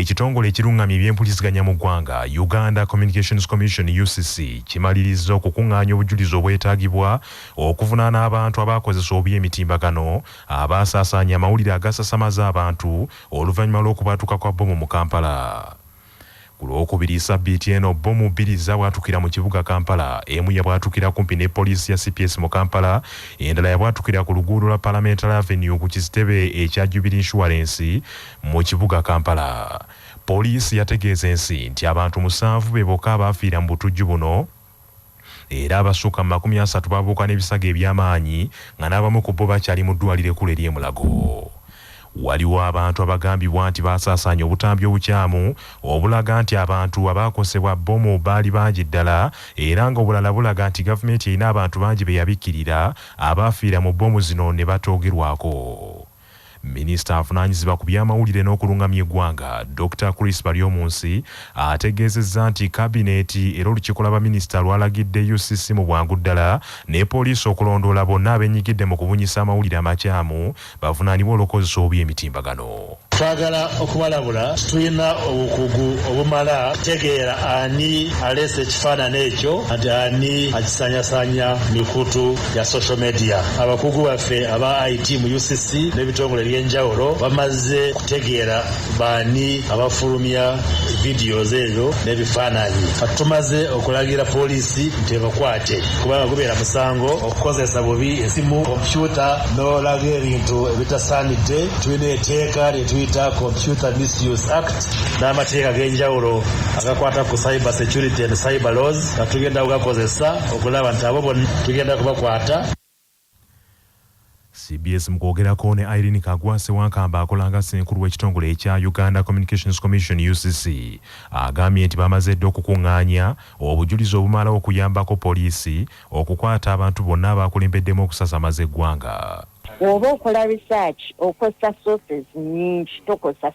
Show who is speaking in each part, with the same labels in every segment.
Speaker 1: Ekitongole ekirungamya ebyempuliziganya mu ggwanga Uganda Communications Commission UCC kimaliriza okukungaanya obujulizi obwetaagibwa okuvunaana abantu abakozesa obubi emitimbagano abaasaasanya amawulire agasasamaza abantu oluvannyuma lw'okubwatuka kwa Bomu mu Kampala. Ku Lwokubiri ssabbiiti eno Bomu bbiri zaabwatukira mu kibuga Kampala, emu yabwatukira kumpi ne poliisi ya CPS mu Kampala, endala yabwatukira ku luguudo lwa Parliamentary Avenue ku kisitebe ekya Jubilee Insurance mu kibuga Kampala. Poliisi yategeeza ensi nti abantu 7 be bokka abaafiira mu butujju buno era abasukka 30 babuuka n'ebisago eby'amaanyi nga n'abamu ku bo bakyali mu ddwaliro ekkulu ery'e Mulago. Waliwo abantu abagambibwa nti baasaasanya obutambi obukyamu obulaga nti abantu abaakosebwa Bomu baali bangi ddala era ng'obulala bulaga nti gavumenti erina abantu bangi be yabikkirira abaafiira mu Bomu zino ne batoogerwako. Minisita avunaanyizibwa ku by'amawulire n'okulungamya eggwanga Dr. Chris Baryomunsi ategeezezza nti kabineeti era olukiiko lw'abaminisita lwalagidde UCC mu bwangu ddala ne poliisi okulondoola bonna abennyigidde mu kubunyisa amawulire amakyamu bavunaanibwe olw'okozesa obubi emitimbagano.
Speaker 2: Twagala okubalabula tulina obukugu obumala tegeera ani aleese ekifaananyi ekyo nti ani akisanyasanya mikutu ya social media. Abakugu baffe aba IT mu UCC n'ebitongole ebyenjawulo bamaze kutegeera baani abafulumya videos ezo n'ebifaananyi. Tumaze okulagira poliisi nti ebakwate kubanga gubeera musango okukozesa bubi esimu, kompyuta n'olaga ebintu ebitasaanidde. Tulina etteeka lyetuyita Computer Misuse Act n'amateeka g'enjawulo agakwata ku cyber security and cyber laws nga tugenda kugakozesa okulaba nti abo bonna tugenda kubakwata.
Speaker 1: CBS mu kwogerako ne Irene Kagwase Wankamba akolanga ssenkulu w'ekitongole ekya Uganda Communications Commission UCC agambye nti bamaze dda okukungaanya obujulizi obumala okuyambako poliisi okukwata abantu bonna abaakulembeddemu okusasamaza eggwanga.
Speaker 3: Oba okola research okozesa sources nyingi tokozesa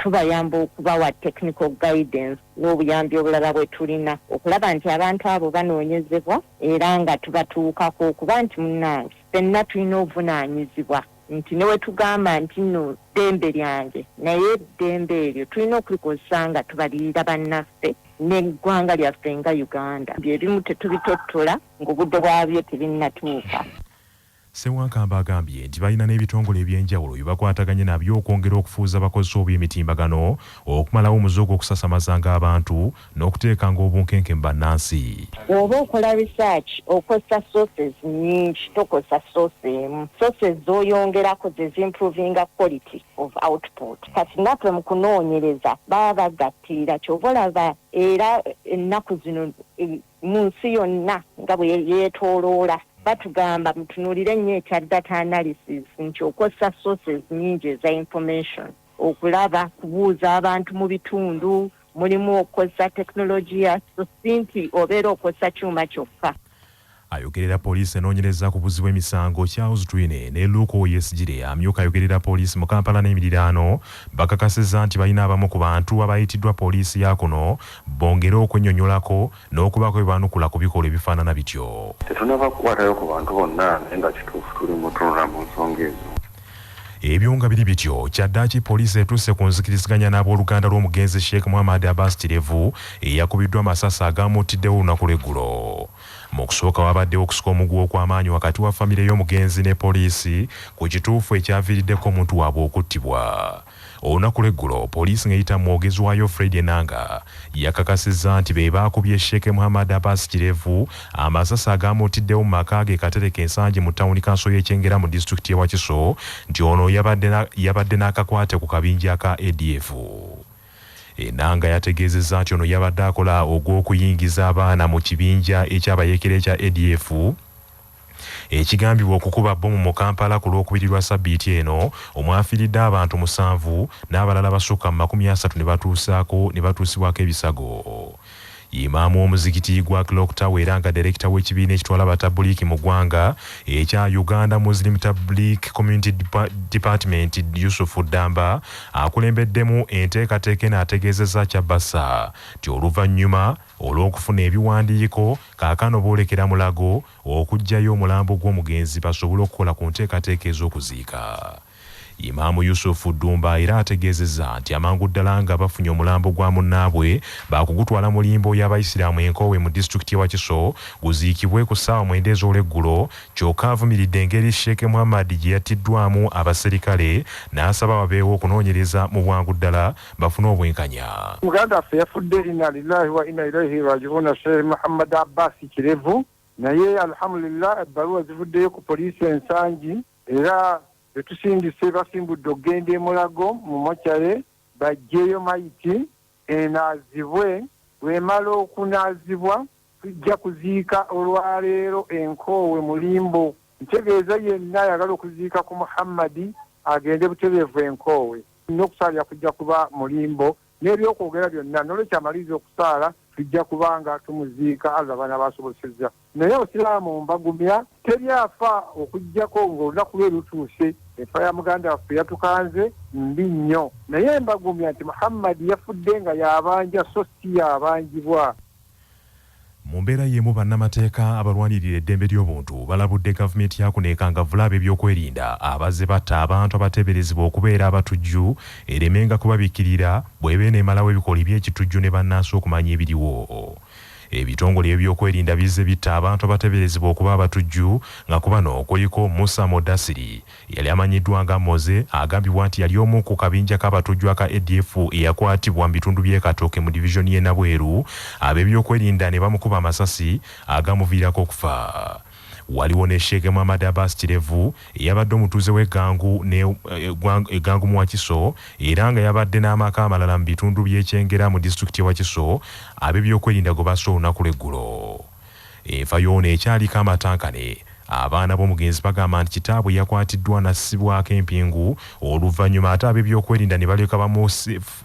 Speaker 3: tubayamba okubawa technical guidance n'obuyambi obulala bwe tulina okulaba nti abantu abo banoonyezebwa era nga tubatuukako okuba nti munnange ffenna tulina obuvunaanyizibwa nti ne we tugamba nti nno ddembe lyange naye eddembe eryo tulina okulikozesa nga tubalirira bannaffe n'eggwanga lyaffe nga Uganda. Ebimu tetubitottola ng'obudde bwabyo tebinnatuuka.
Speaker 1: Ssewankamba agambye nti balina n'ebitongole ebyenjawulo bye bakwataganye nabyo okwongera okufuuza abakozesa obubi emitimbagano okumalawo omuze gw'okusasamazanga abantu n'okuteekanga obunkenke mu bannansi.
Speaker 3: Oba okola research okozesa sources nyingi tokozesa source emu. Sources z'oyongerako zimprovinga quality of output. Kati naffe mu kunoonyereza baba bagattirira ky'oba olaba era ennaku zino mu nsi yonna nga bwe yeetooloola batugamba mutunuulire nnyo ekya data analysis nti okozesa sources nyingi eza information okulaba kubuuza abantu mu bitundu mulimu okukozesa teknologiya so si nti obeera okozesa kyuma kyokka.
Speaker 1: Ayogerera poliisi enoonyereza ku buzzi bw'emisango Charles Twine ne Luke Oyesgire amyuka ayogerera poliisi mu Kampala n'emiriraano bakakasizza nti balina abamu ku bantu abayitiddwa poliisi ya kuno bongere okwennyonnyolako n'okubako bye banukula ku bikolwa ebifaanana bityo.
Speaker 4: Tetunaba kukwatayo ku bantu bonna naye nga kituufu tuli mu tunula mu nsonga ezo.
Speaker 1: Ebyo nga biri bityo kyaddaaki poliisi etuuse ku nzikiriziganya n'abooluganda lw'omugenzi Sheikh Muhammad Abbas Tirevu eyakubiddwa amasasi agamuttiddewo olunaku lw'eggulo. Mu kusooka wabaddewo okusika omuguwa okw'amaanyi wakati wa famire y'omugenzi ne poliisi ku kituufu ekyaviiriddeko omuntu waabwe okuttibwa. Olunaku lw'eggulo poliisi ng'eyita mu mwogezi waayo Fred Enanga yakakasizza nti be baakubye Sheikh Muhammad Abbas Tirevu amasasi agamuttiddewo mu maka ge Katereke ensangi mu ttawuni kanso y'Ekyengera mu disitulikiti y'e Wakiso nti ono yabadde n'akakwate ku kabinja ka ADF. Enanga yategeezezza nti ono yabadde akola ogw'okuyingiza abaana mu kibinja ekyabayeekera ekya ADF ekigambibwa okukuba Bomu mu Kampala ku Lwokubiri lwa ssabbiiti eno omwafiiridde abantu 7 n'abalala basukka mu 30 ne batuusibwako ebisago. Imaamu w'omuzikiti gwa Clock Tower era nga direkita w'ekibiina ekitwala abatabuliki mu ggwanga ekya Uganda Muslim Tabligh Community Department Yusuf Damba akulembeddemu enteekateeka n'ategeezezza Kyabassa nti oluvannyuma olw'okufuna ebiwandiiko kaakano boolekera Mulago okuggyayo omulambo gw'omugenzi basobole okukola ku nteekateeka ez'okuziika. Imaamu Yusufu Ddumba era ategeezezza nti amangu ddala nga bafunye omulambo gwa munnaabwe baakugutwala mu limbo y'Abayisiraamu Enkowe mu disitulikiti ya Wakiso guziikibwe ku ssaawa 9 ez'olweggulo, kyokka avumiridde engeri Sheikh Muhammad gye yattiddwamu abaserikale n'asaba babeewo okunoonyereza mu bwangu ddala bafune obwenkanya.
Speaker 5: Muganda waffe yafudde inna lillahi wa inna ilaihi raji'un Sheikh Muhammad Abbas Kirevu, naye alhamdulillah ebbaluwa zivuddeyo ku poliisi ensangi era betusindise basimbudde okugenda e Mulago mu mokyale bajjeeyo mayiti enaazibwe. Bwemala okunaazibwa tujja kuziika olwaleero Enkowe mu limbo. Ntegeeza yenna ayagala okuziika ku Muhammadi agende butereevu Enkowe, n'okusaalira kujja kuba mu limbo n'ebyokwogera byonna n'olwekyamaliriza okusaala tujja kubanga tumuziika Allah bana basobosezza. Naye Abasiraamu mbagumya teryafa okujjako ng'olunaku lwe lutuuse efa ya muganda waffe yatukanze mbi nnyo, naye mbagumya nti Muhammad yafudde nga yabanja so si yabanjibwa.
Speaker 1: Mu mbeera y'emu bannamateeka abalwanirira eddembe ly'obuntu balabudde gavumenti yakuneekangavula ab'ebyokwerinda abazze batta abantu abateeberezebwa okubeera abatujju eremenga kubabikkirira bw'eba n'emalawo ebikoli by'ekitujju ne bannansi okumanya ebiriwo. Ebitongole ebyokwerinda bizze bitta abantu abateeberezebwa okuba abatujju nga ku bano kuliko Musa Modasiri yali amanyiddwa nga Moze, agambibwa nti yali omu ku kabinja k'abatujju aka ADF eyakwatibwa mu bitundu by'e Katooke mu divizoni y'e Nabweru, ab'ebyokwerinda ne bamukuba amasasi agamuviirako okufa. Waliwo ne Sheikh Muhammad Abbas Kirevu yabadde omutuuze w'eggangu eggangu mu Wakiso era nga yabadde n'amaka amalala mu bitundu by'ekyengera mu disitulikiti ya Wakiso, ab'ebyokwerinda gwe basse olunaku lw'eggulo. Enfa yoona ekyaliko amatankane. Abaana b'omugenzi bagamba nti kitaabwe yakwatiddwa n'assibwako empingu, oluvannyuma ate ab'ebyokwerinda ne baleka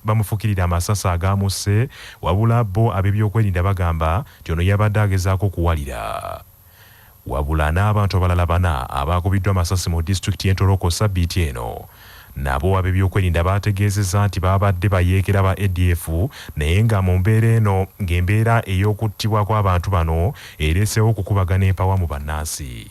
Speaker 1: bamufukirira amasasi agaamusse, wabula bo ab'ebyokwerinda bagamba nti ono yabadde agezaako okuwalira. Wabula n'abantu abalala bana abaakubiddwa amasasi mu disitulikiti y'Entoroko sabbiiti eno nabo ab'ebyokwerinda baategeezezza nti baabadde bayeekera ba ADF, naye nga mu mbeera eno ng'embeera ey'okuttibwa kw'abantu bano ereesewo okukubagana empawa mu bannansi.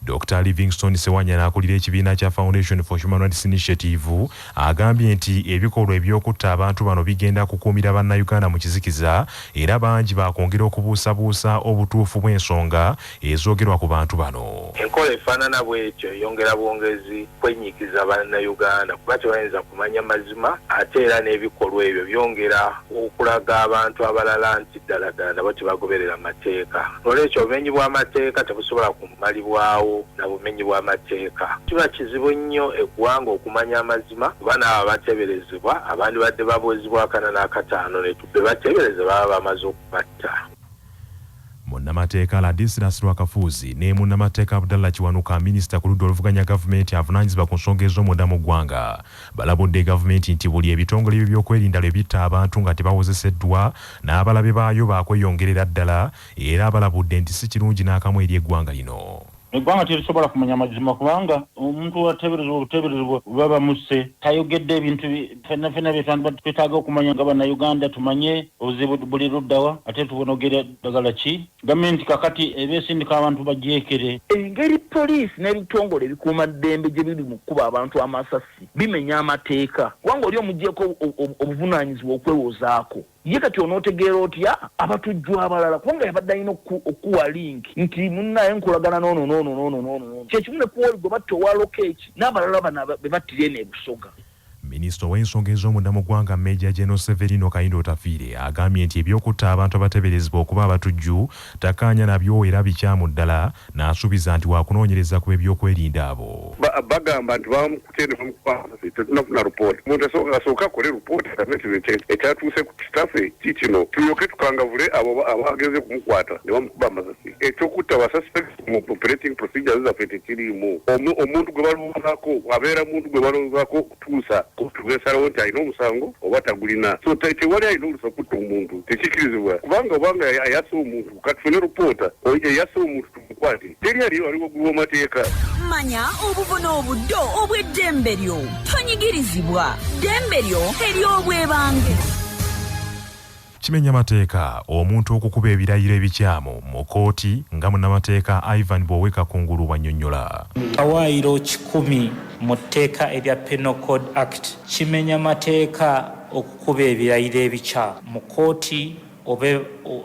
Speaker 1: Dr. Livingstone Sewanya n'akulira ekibiina kya Foundation for Human Rights Initiative agambye nti ebikolwa eby'okutta abantu bano bigenda kukuumira bannayuganda mu kizikiza era bangi bakwongera okubuusabuusa obutuufu bw'ensonga ezoogerwa ku bantu bano.
Speaker 6: Enkola efaanana bw'etyo eyongera bwongezi kwenyikiza bannayuganda kuba tebayinza kumanya mazima, ate era n'ebikolwa ebyo byongera okulaga abantu abalala nti ddala nabo tebagoberera mateeka. Olw'ekyo obumenyi bw'amateeka tebusobola kumalibwawo na bumenyi bw'amateeka. Kiba kizibu nnyo eggwanga okumanya amazima kuba n'abo abateeberezebwa abandi badde babuuzibwa 4 na 5 ne tubbe bateebereze baba bamaze okubatta.
Speaker 1: Munnamateeka Ladislas Lwakafuzi ne munnamateeka Abdallah Kiwanuka, minisita ku ludda oluvuganya gavumenti avunaanyizibwa ku nsonga ez'omunda mu ggwanga, balabudde gavumenti nti buli ebitongole by'ebyokwerinda lwe bitta abantu nga tebawozeseddwa n'abalabe baayo baakweyongerera ddala, era abalabudde nti si kirungi n'akamu eri eggwanga lino.
Speaker 7: Eggwanga terisobola kumanya mazima kubanga omuntu ateeberezebwa baba musse tayogedde ebintu fenna byetwetaaga okumanya nga bannayuganda tumanye obuzibu buli luddawa ate tubonogera ddagala ki. Gavumenti kakati ebeesindika abantu bajeekere.
Speaker 8: Engeri poliisi n'ebitongole ebikuuma ddembe gye biri mu kkuba abantu amasasi bimenya amateeka kubanga oli omugyeko obuvunaanyizibwa okwewozaako. Ye kati onootegeera otya abatujju abalala kubanga yabadde alina okuwa link nti munnaye nkolagana noono kyekimu ne kuwoli gwe batta owalokeeki n'abalala bano be battira eno ebusoga.
Speaker 1: Minisita w'ensonga ez'omunda mu ggwanga Major General Severino Kayindo Otafiire agambye nti ebyokutta abantu abateeberezebwa okuba abatujju takkaanya nabyo era bikyamu ddala, n'asuubiza nti waakunoonyereza ku ebyokwerinda abo.
Speaker 4: Bagamba nti bamukute ne bamukuba tetunafuna ripooti. Omuntu asooka akole ripooti ekyatuuse ku kitaffe kikino tulyoke tukangavule abo abageze kumukwata ne bamukuba amasasi. Ekyokutta basuspect mu operating procedures zaffe tekiriimu. Omuntu gwe balowoozaako abeera muntu gwe balowoozaako okutuusa tubesalawo nti alina omusango oba tagulina. So tewali alina olusa kutta omuntu tekikirizibwa kubanga obanga ayasa omuntu katufune ripoota eyasa omuntu tumukwate teri ali waliwo gulwa amateeka.
Speaker 9: Manya obubona obuddo obw'eddembe lyo tonyigirizibwa ddembe lyo ery'obwebange.
Speaker 1: kimenya mateeka omuntu okukuba ebirayiro ebikyamu mu kooti nga munnamateeka Ivan Boweka Kungulu bw'annyonnyola.
Speaker 10: Kawaayiro 10 mu tteeka erya Penal Code Act kimenya mateeka okukuba ebirayiro ebikyamu mu kooti oba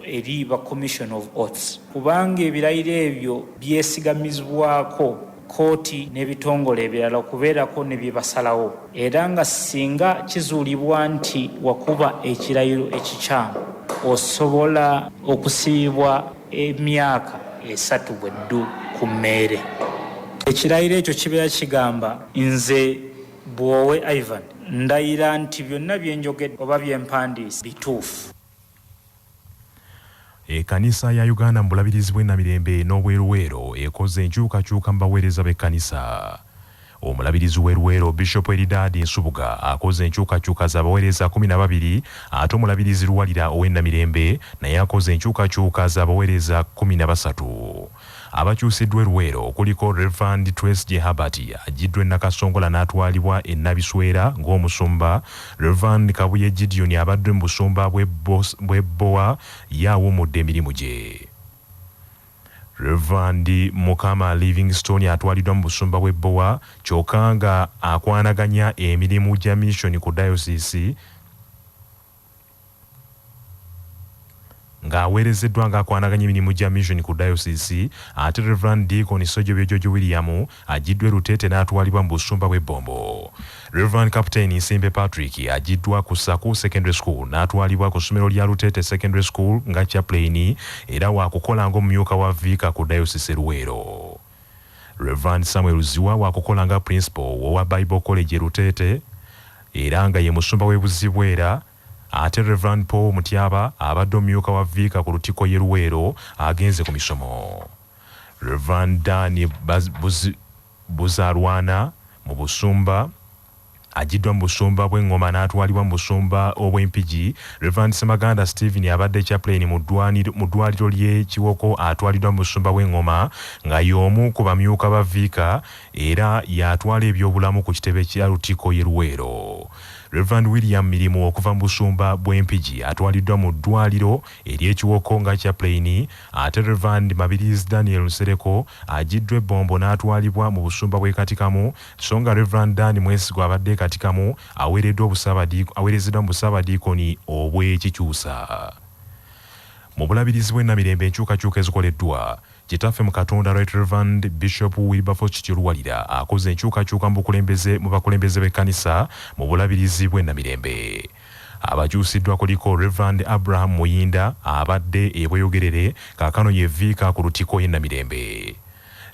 Speaker 10: eri ba Commission of Oaths kubanga ebirayiro ebyo byesigamizibwako kooti n'ebitongole ebirala okubeerako ne bye basalawo era nga singa kizuulibwa nti wakuba ekirayiro ekikyamu osobola okusibibwa emyaka 3 bweddu ku mmeere. Ekirayiro ekyo kibeera kigamba nze Bwowe Ivan ndayira nti byonna bye njogedde oba bye mpandiise bituufu.
Speaker 1: Ekkanisa ya Uganda mu bulabirizi bw'ennamirembe n'obweruweero ekoze enkyukakyuka mu baweereza b'ekkanisa. Omulabirizi w'eruweero Bishop Eridadi Nsubuga akoze enkyukakyuka z'abaweereza 12 ate omulabirizi Luwalira ow'ennamirembe naye akoze enkyukakyuka z'abaweereza 13. Abakyusiddwa eruweero kuliko Reverend Trace Jehabati ajiddwa e Nakasongola n'atwalibwa e Nabiswera ng'omusumba. Reverend Kabuye Gideon abadde mu busumba bw'Ebbowa yaawumudde emirimu gye. Reverend Mukama Livingstone atwaliddwa mu busumba bw'Ebbowa kyokka nga akwanaganya emirimu gya mission ku diocese nga aweerezeddwa nga akwanaganya emirimu gya mission ku diocese ate Reverend Deacon Sojobyo George William ajiddwa Rutete n'atwalibwa mu busumba bw'Ebombo. Reverend Captain Nsimbe Patrick ajiddwa ku Saku Secondary School n'atwalibwa ku ssomero lya Rutete Secondary School nga chaplain era waakukola ng'omumyuka wa Vika ku diocese Luweero. Reverend Samuel Ziwa waakukola nga principal owa Bible College Rutete era nga ye musumba w'Ebuzibwera. Ate Reverend Paul Mutyaba abadde omumyuka wa Vika ku Lutiko ye Luweero agenze ku misomo. Reverend Dani Buzarwana mu busumba ajiddwa mu busumba bw'Engoma n'atwalibwa mu busumba obw'Empigi. Reverend Semaganda Stephen abadde chaplain mu ddwaliro ly'e Kiwoko atwaliddwa mu busumba bw'Engoma nga y'omu ku bamyuka ba Vika era yatwala ebyobulamu ku kitebe kya Lutiko ye Luweero. Reverend William Mirimu okuva mu busumba bw'Empigi atwaliddwa mu ddwaliro ery'Ekiwoko nga chaplain ate Reverend Mabirizi Daniel Nsereko ajiddwa Ebombo n'atwalibwa mu busumba bw'e Katikamu so nga Reverend Dani Mwesigo abadde Katikamu aweerezeddwa mu busaabadiikoni obw'Ekikyusa. Mu bulabirizi bw'ennamirembe enkyukakyuka ezikoleddwa Kitaffe mu Katonda Right Reverend Bishop Wilberforce Luwalira akoze enkyukakyuka mu bakulembeze b'ekkanisa mu bulabirizi bw'ennamirembe. Abakyusiddwa kuliko Reverend Abraham Muyinda abadde ebweyogerere kaakano ye Vika ku Lutiko y'ennamirembe.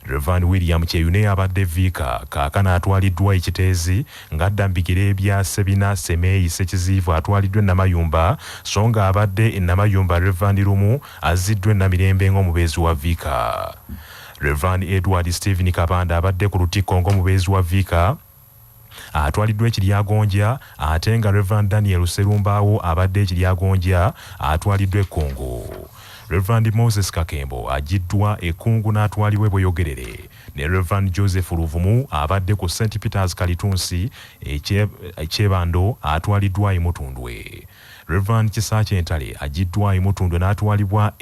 Speaker 1: Reverend William Kyeyune abadde Vika kaakano atwaliddwa Ekiteezi ng'adda mbigire ebya Sebina Semeyi Sekiziivu atwaliddwa Namayumba so nga abadde Namayumba Reverend Lumu aziddwa Namirembe ng'omubeezi wa Vika. Reverend Edward Stephen Kabanda abadde ku Lutiko ng'omubeezi wa Vika atwaliddwa Ekiryagonja ate nga Reverend Daniel Serumbaawo abadde Ekiryagonja atwaliddwa Ekkungu. Reverend Moses Kakembo ajiddwa Ekkungu n'atwalibwa Bweyogerere ne Reverend Joseph Luvumu abadde ku St. Peter's Kalitunsi Ekyebando atwaliddwa Mutundwe. Reverend Kisaakye Entale ajiddwa Mutundwe n'atwalibwa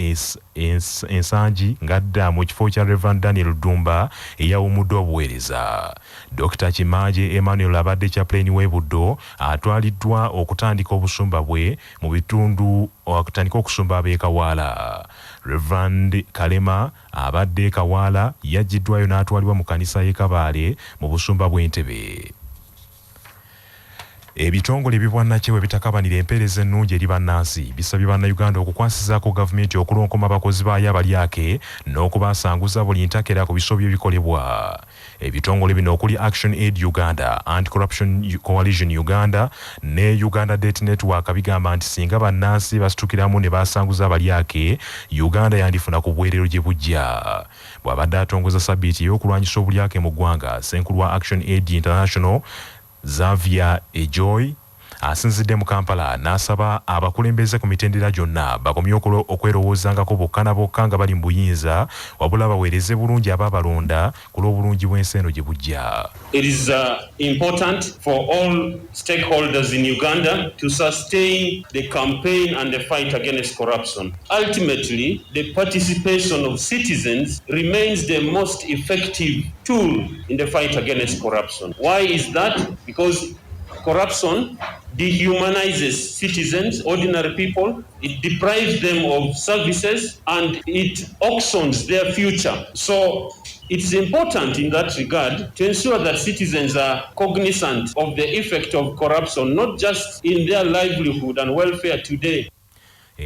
Speaker 1: Ensangi ng'adda mu kifo kya Reverend Daniel Dumba eyawumudde obuweereza. Dr. Kimaaje Emmanuel abadde chaplain w'e Buddo atwaliddwa okutandika obusumba bwe mu bitundu okutandika okusumba ab'e Kawaala. Reverend Kalema abadde Kawaala yajiddwayo n'atwalibwa mu kanisa y'e Kabaale mu busumba bw'Entebe. Ebitongole ebibwannakyewa ebitakabanira empeereza ennungi eri bannansi bisabye bannayuganda okukwasizaako gavumenti okulonkoma abakozi baayo abalyake n'okubasanguza buli ntakera ku bisobyo ebikolebwa. Ebitongole bino okuli Action Aid Uganda, Anti-Corruption Coalition Uganda ne Uganda Debt Network bigamba nti singa bannansi basitukiramu ne basanguza abalyake, Uganda yandifuna ku bwerero gye bujja. Bw'abadde atongoza sabbiiti y'okulwanyisa obulyake mu ggwanga, Ssenkulu wa Action Aid International Xavier Ejoy asinzidde mu Kampala n'asaba abakulembeze ku mitendera gyonna bakomye okwerowoozangako bokka na bokka nga bali mu buyinza wabula baweereze bulungi abaabalonda ku lw'obulungi bw'ensi eno gye bujja.
Speaker 11: It is important for all stakeholders in Uganda to sustain the campaign and the fight against corruption. Ultimately, the participation of citizens remains the most effective tool in the fight against corruption. Why is that? Because corruption dehumanizes citizens, ordinary people, it deprives them of services, and it auctions their future. So it's important in that regard to ensure that citizens are cognizant of the effect of corruption, not just in their livelihood and welfare today.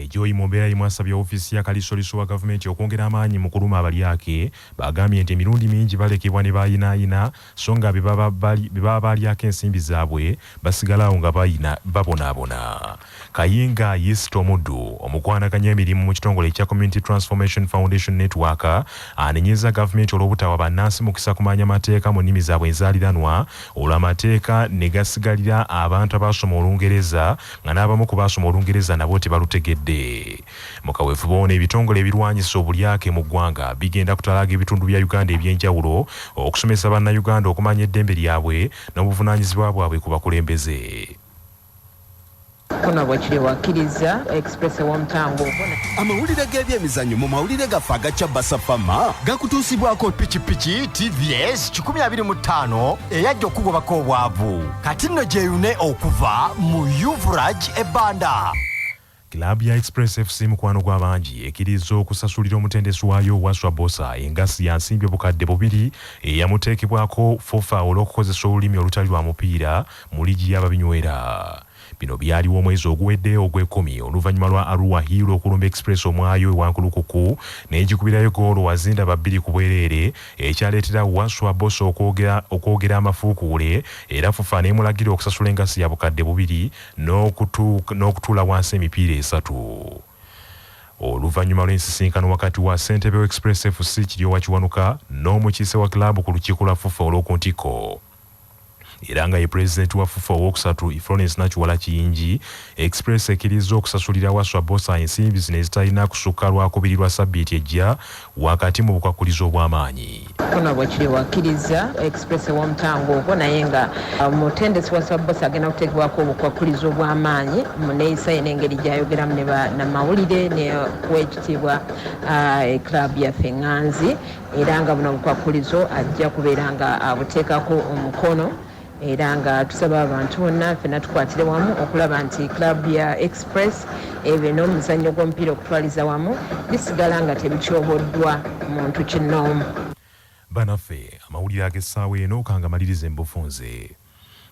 Speaker 1: Joyi Mombera imwasabya ofisi ya kalisoliso wa government okwongera amaanyi mu kuluma abalyake bagambye nti emirundi mingi balekebwa ne bayinaayina so nga beba balyako ensimbi zaabwe basigalawo nga babonaabona. Kayinga Yisito Muddu omukwanaganya emirimu mu kitongole ekya Community Transformation Foundation Network anenyeza government olw'obutawa bannansi mukisa kumanya mateeka mu nnimi zaabwe enzaaliranwa olw'amateeka ne gasigalira abantu abaasoma Olungereza nga n'abamu ku baasoma Olungereza nabo tebalutegedde. Mu kaweefube ono ebitongole ebirwanyisa obulyake mu ggwanga bigenda kutalaaga ebitundu bya Uganda eby'enjawulo okusomesa bannayuganda okumanya eddembe lyabwe n'obuvunaanyizibwa bwabwe ku bakulembeze.
Speaker 12: Amawulire g'ebyemizannyo mu mawulire gaffe agaca basafama gakutuusibwako pikipiki TVS 125 eyajja okugobako obwavu kati nno gyeyune okuva mu Yuvraj ebbanda.
Speaker 1: Klabu ya Express FC mukwano gw'abangi ekkiriza okusasulira omutendesi waayo Waswa Bosa engasi ya nsimbi obukadde bubiri eyamuteekebwako fofa olw'okukozesa olulimi olutali lwa mupiira mu ligi y'ababinywera. Bino byaliwo omwezi oguwedde ogw'ekumi oluvannyuma lwa Arua Hero okulumba Express omwayo ewankulukuku n'egikubirayo goolo wazinda babbiri ku bwereere ekyaleetera Waswa Bosa okwogera amafuukuule era fufa n'emulagira okusasula engasi ya bukadde bubiri n'okutuula wansi emipiira 3. Oluvannyuma lw'ensisinkano wakati wa ssentebe wa Express FC Kiryowa Kiwanuka n'omukiise wa klabu ku lukiiko lwa FUFA olw'oku ntikko. Era nga ye president wa FUFA owokusatu Florence Nakiwala Kiyingi, Express ekkiriza okusasulira Waswa Bosa ensimbi zino ezitalina kusukka lwakubiri lwa sabbiiti ejja wakati mu bukwakkulizo obw'amaanyi.
Speaker 13: Ono bwekiri wakkiriza Express w'omutango ogwo naye nga omutendesi Waswa Bosa agenda kuteekebwako obukwakkulizo obw'amaanyi mu neeyisa ye n'engeri gy'ayogeramu ne bannamawulire n'oweekitiibwa eklaabu yaffe Nganzi, era nga buno obukwakkulizo ajja kubeera nga abuteekako omukono. Era nga tusaba abantu bonna ffenna tukwatire wamu okulaba nti klabu ya Express ebe n'omuzannyo gw'omupiira okutwaliza wamu bisigala nga tebikyoboddwa muntu kinnoomu.
Speaker 1: Banaffe amawulire ag'essaawa eno kangamaliriza embufunze.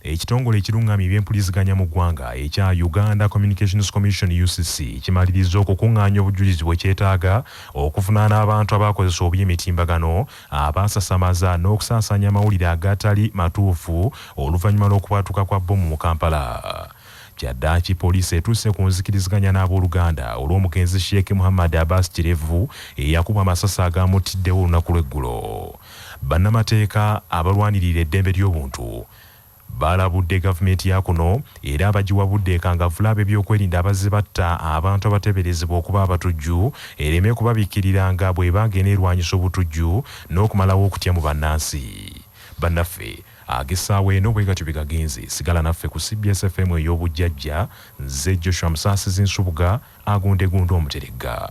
Speaker 1: Ekitongole ekirungamya ebyempuliziganya mu ggwanga ekya Uganda Communications Commission UCC kimaliriza okukungaanya obujjulizi bwe kyetaaga okuvunaana abantu abakozesa obubi emitimbagano abaasasamaza n'okusaasaanya amawulire agatali matuufu oluvannyuma lw'okwatuka kwa Bomu mu Kampala. Kyaddaaki poliisi etuuse ku nzikiriziganya n'abooluganda olw'omugenzi Sheikh Muhammad Abbas Kirevu eyakuba amasasi agaamutiddewo olunaku lw'eggulo. Bannamateeka abalwanirira eddembe ly'obuntu balabudde gavumenti ya kuno era abagiwabudde ekangavvula ebyokwerinda abazze batta abantu abateeberezebwa okuba abatujju ereme kubabikiriranga bw'ebanga enerwanyisa obutujju n'okumalawo okutya mu bannansi. Bannaffe ag'essaawa eno bwe gatyo bigagenze sigala naffe ku CBS FM ey'obujjajja nze Joshua Musaasizi Nsubuga agundegunda omuteregga.